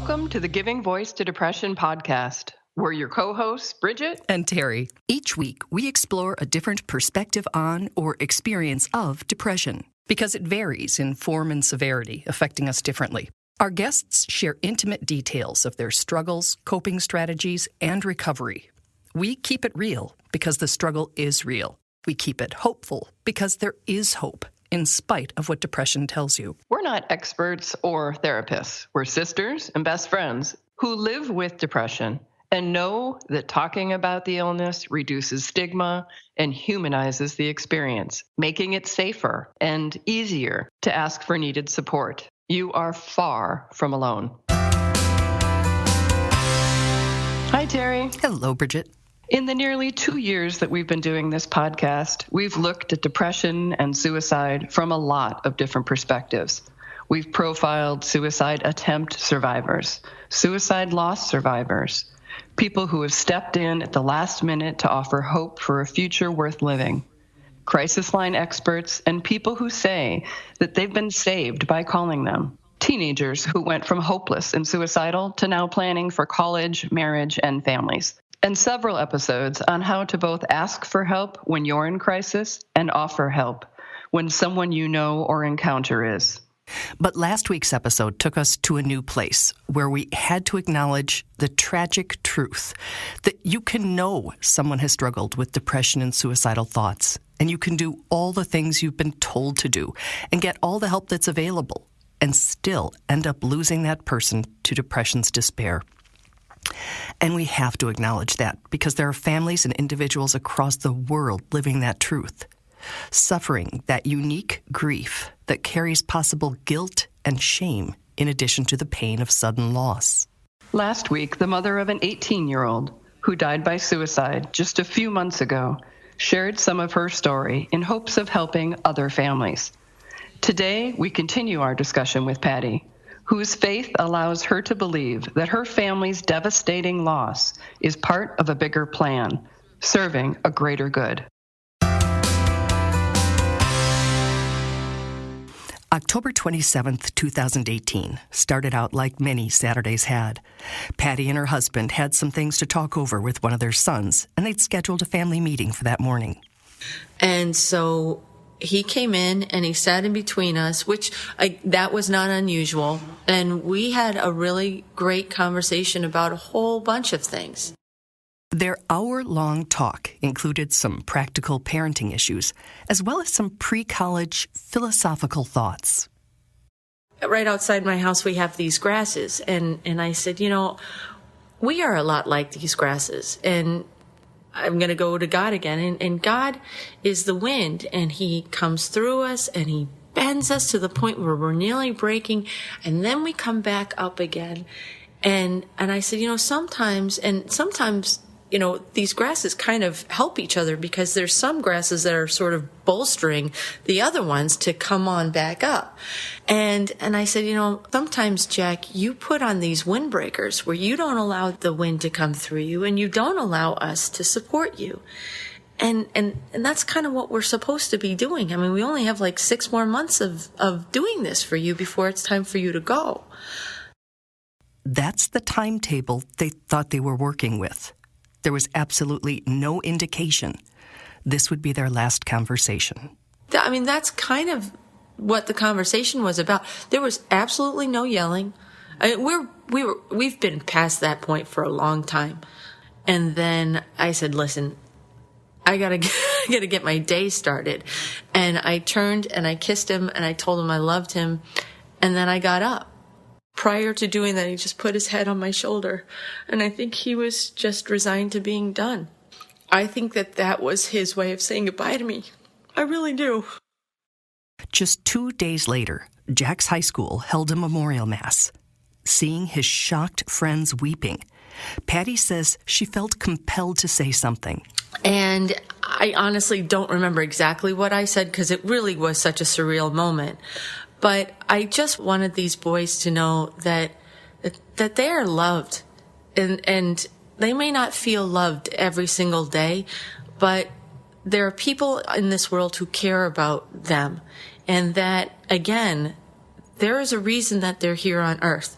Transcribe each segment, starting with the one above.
Welcome to the Giving Voice to Depression podcast. We're your co-hosts, Bridget and Terry. Each week, we explore a different perspective on or experience of depression because it varies in form and severity, affecting us differently. Our guests share intimate details of their struggles, coping strategies, and recovery. We keep it real because the struggle is real. We keep it hopeful because there is hope, in spite of what depression tells you. We're not experts or therapists. We're sisters and best friends who live with depression and know that talking about the illness reduces stigma and humanizes the experience, making it safer and easier to ask for needed support. You are far from alone. Hi, Terry. Hello, Bridget. In the nearly 2 years that we've been doing this podcast, we've looked at depression and suicide from a lot of different perspectives. We've profiled suicide attempt survivors, suicide loss survivors, people who have stepped in at the last minute to offer hope for a future worth living, crisis line experts, and people who say that they've been saved by calling them, teenagers who went from hopeless and suicidal to now planning for college, marriage, and families. And several episodes on how to both ask for help when you're in crisis and offer help when someone you know or encounter is. But last week's episode took us to a new place where we had to acknowledge the tragic truth that you can know someone has struggled with depression and suicidal thoughts, and you can do all the things you've been told to do and get all the help that's available and still end up losing that person to depression's despair. And we have to acknowledge that because there are families and individuals across the world living that truth, suffering that unique grief that carries possible guilt and shame in addition to the pain of sudden loss. Last week, the mother of an 18-year-old who died by suicide just a few months ago shared some of her story in hopes of helping other families. Today, we continue our discussion with Patty, whose faith allows her to believe that her family's devastating loss is part of a bigger plan, serving a greater good. October 27th, 2018, started out like many Saturdays had. Patty and her husband had some things to talk over with one of their sons, and they'd scheduled a family meeting for that morning. And so he came in and he sat in between us, that was not unusual. And we had a really great conversation about a whole bunch of things. Their hour-long talk included some practical parenting issues, as well as some pre-college philosophical thoughts. Right outside my house, we have these grasses. And I said, we are a lot like these grasses. And I'm going to go to God again. And God is the wind, and he comes through us, and he bends us to the point where we're nearly breaking, and then we come back up again. And I said, sometimes, these grasses kind of help each other because there's some grasses that are sort of bolstering the other ones to come on back up. And I said, sometimes, Jack, you put on these windbreakers where you don't allow the wind to come through you and you don't allow us to support you. And that's kind of what we're supposed to be doing. I mean, we only have like 6 more months of doing this for you before it's time for you to go. That's the timetable they thought they were working with. There was absolutely no indication this would be their last conversation. I mean, that's kind of what the conversation was about. There was absolutely no yelling. We've been past that point for a long time. And then I said, listen, I gotta get my day started. And I turned and I kissed him and I told him I loved him. And then I got up. Prior to doing that, he just put his head on my shoulder. And I think he was just resigned to being done. I think that was his way of saying goodbye to me. I really do. Just 2 days later, Jack's high school held a memorial mass. Seeing his shocked friends weeping, Patty says she felt compelled to say something. And I honestly don't remember exactly what I said because it really was such a surreal moment. But I just wanted these boys to know that they are loved. And they may not feel loved every single day, but there are people in this world who care about them. And that, again, There is a reason that they're here on earth.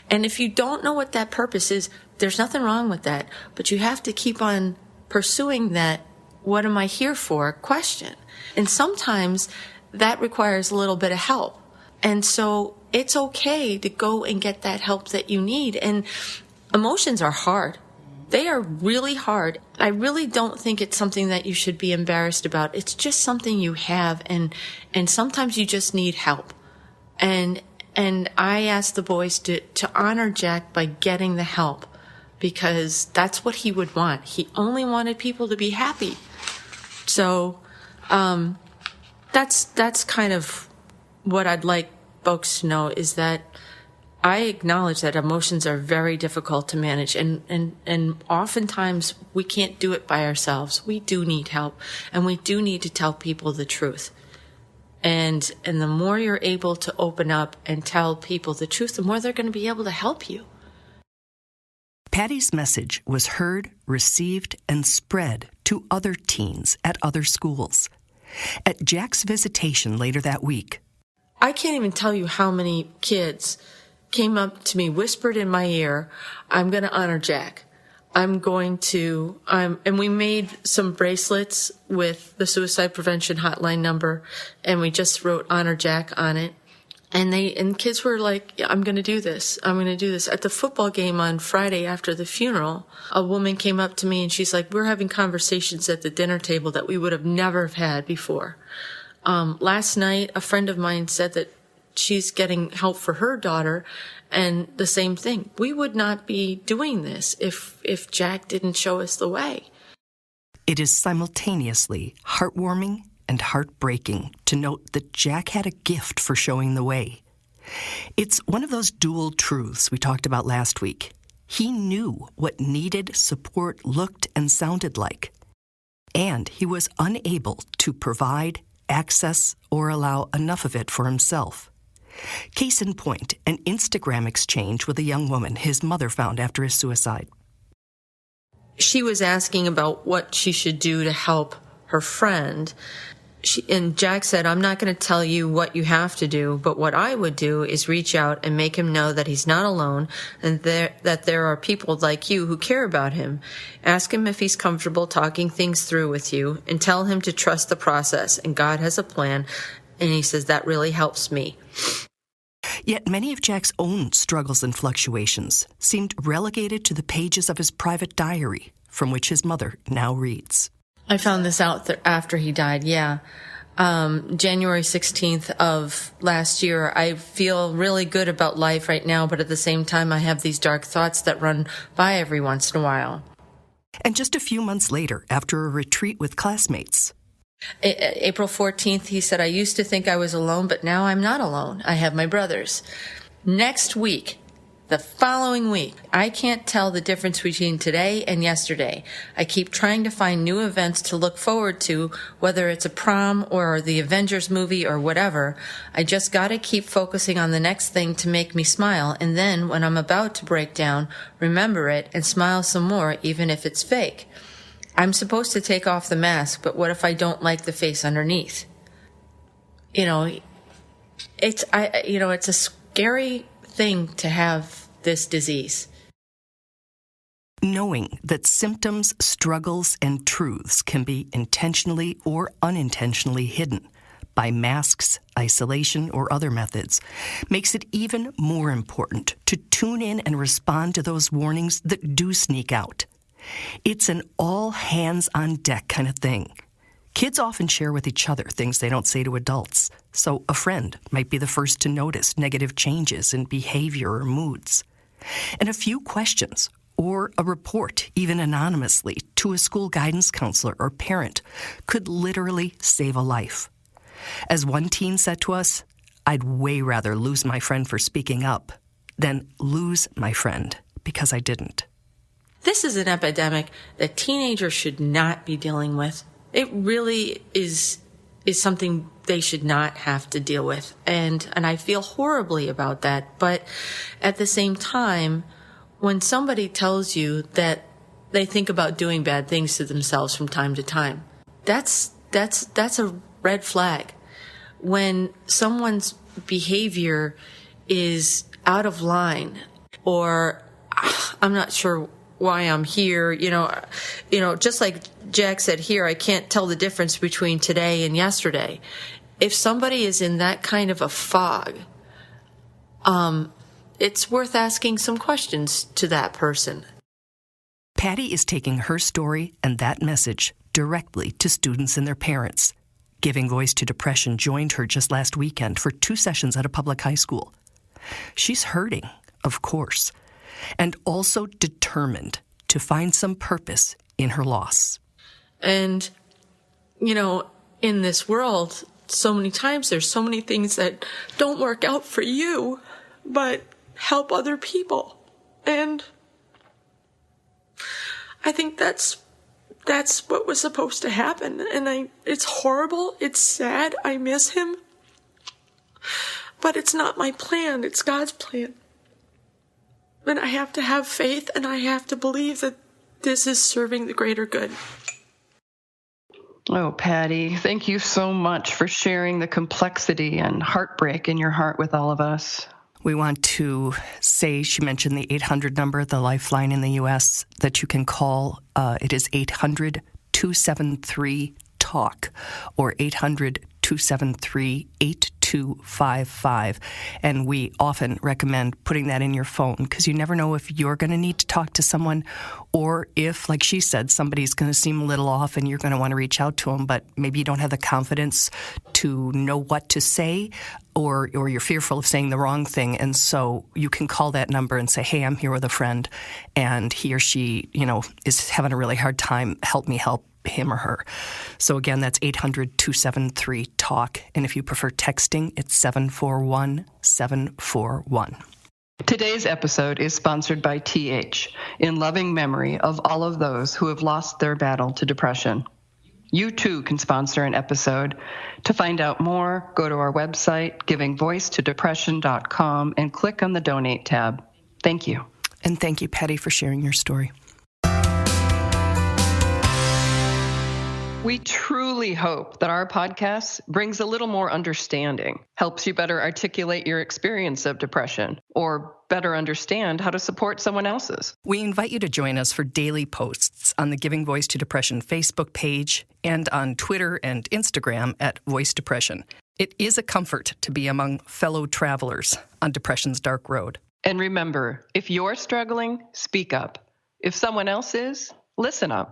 And if you don't know what that purpose is, there's nothing wrong with that. But you have to keep on pursuing that, what am I here for, question. And sometimes that requires a little bit of help. And so it's okay to go and get that help that you need. And emotions are hard. They are really hard. I really don't think it's something that you should be embarrassed about. It's just something you have, and sometimes you just need help. And I asked the boys to honor Jack by getting the help, because that's what he would want. He only wanted people to be happy. So that's kind of what I'd like folks to know, is that I acknowledge that emotions are very difficult to manage, and oftentimes we can't do it by ourselves. We do need help, and we do need to tell people the truth. And the more you're able to open up and tell people the truth, the more they're going to be able to help you. Patty's message was heard, received, and spread to other teens at other schools. At Jack's visitation later that week, I can't even tell you how many kids came up to me, whispered in my ear, I'm going to honor Jack. And we made some bracelets with the suicide prevention hotline number, and we just wrote honor Jack on it. And kids were like, yeah, I'm going to do this. I'm going to do this. At the football game on Friday after the funeral, a woman came up to me and she's like, we're having conversations at the dinner table that we would have never had before. Last night, a friend of mine said that she's getting help for her daughter, and the same thing. We would not be doing this if Jack didn't show us the way. It is simultaneously heartwarming and heartbreaking to note that Jack had a gift for showing the way. It's one of those dual truths we talked about last week. He knew what needed support looked and sounded like, and he was unable to provide, access, or allow enough of it for himself. Case in point, an Instagram exchange with a young woman his mother found after his suicide. She was asking about what she should do to help her friend. And Jack said, I'm not going to tell you what you have to do, but what I would do is reach out and make him know that he's not alone, and that there are people like you who care about him. Ask him if he's comfortable talking things through with you, and tell him to trust the process, and God has a plan. And he says, that really helps me. Yet many of Jack's own struggles and fluctuations seemed relegated to the pages of his private diary, from which his mother now reads. I found this out after he died, yeah. January 16th of last year. I feel really good about life right now, but at the same time I have these dark thoughts that run by every once in a while. And just a few months later, after a retreat with classmates, April 14th, he said, I used to think I was alone, but now I'm not alone. I have my brothers. Next week, the following week, I can't tell the difference between today and yesterday. I keep trying to find new events to look forward to, whether it's a prom or the Avengers movie or whatever. I just gotta keep focusing on the next thing to make me smile, and then when I'm about to break down, remember it and smile some more, even if it's fake. I'm supposed to take off the mask, but what if I don't like the face underneath? It's a scary thing to have this disease. Knowing that symptoms, struggles, and truths can be intentionally or unintentionally hidden by masks, isolation, or other methods makes it even more important to tune in and respond to those warnings that do sneak out. It's an all-hands-on-deck kind of thing. Kids often share with each other things they don't say to adults, so a friend might be the first to notice negative changes in behavior or moods. And a few questions, or a report, even anonymously, to a school guidance counselor or parent could literally save a life. As one teen said to us, I'd way rather lose my friend for speaking up than lose my friend because I didn't. This is an epidemic that teenagers should not be dealing with. It really is something they should not have to deal with. And I feel horribly about that. But at the same time, when somebody tells you that they think about doing bad things to themselves from time to time, that's a red flag. When someone's behavior is out of line, or I'm not sure why I'm here. Just like Jack said here, I can't tell the difference between today and yesterday. If somebody is in that kind of a fog, it's worth asking some questions to that person. Patty is taking her story and that message directly to students and their parents. Giving Voice to Depression joined her just last weekend for 2 sessions at a public high school. She's hurting, of course, and also determined to find some purpose in her loss. And, in this world, so many times there's so many things that don't work out for you, but help other people. And I think that's what was supposed to happen. And it's horrible. It's sad. I miss him. But it's not my plan. It's God's plan. And I have to have faith, and I have to believe that this is serving the greater good. Oh, Patty, thank you so much for sharing the complexity and heartbreak in your heart with all of us. We want to say, she mentioned the 800 number, the Lifeline in the U.S., that you can call. It is 800-273-TALK or 800-273-8255. And we often recommend putting that in your phone because you never know if you're going to need to talk to someone or if, like she said, somebody's going to seem a little off and you're going to want to reach out to them, but maybe you don't have the confidence to know what to say or you're fearful of saying the wrong thing. And so you can call that number and say, hey, I'm here with a friend and he or she, is having a really hard time. Help me help him or her. So again, that's 800-273-TALK. And if you prefer texting, it's 741-741. Today's episode is sponsored by TH, in loving memory of all of those who have lost their battle to depression. You too can sponsor an episode. To find out more, go to our website, givingvoicetodepression.com, and click on the Donate tab. Thank you. And thank you, Patty, for sharing your story. We truly hope that our podcast brings a little more understanding, helps you better articulate your experience of depression, or better understand how to support someone else's. We invite you to join us for daily posts on the Giving Voice to Depression Facebook page and on Twitter and Instagram at Voice Depression. It is a comfort to be among fellow travelers on depression's dark road. And remember, if you're struggling, speak up. If someone else is, listen up.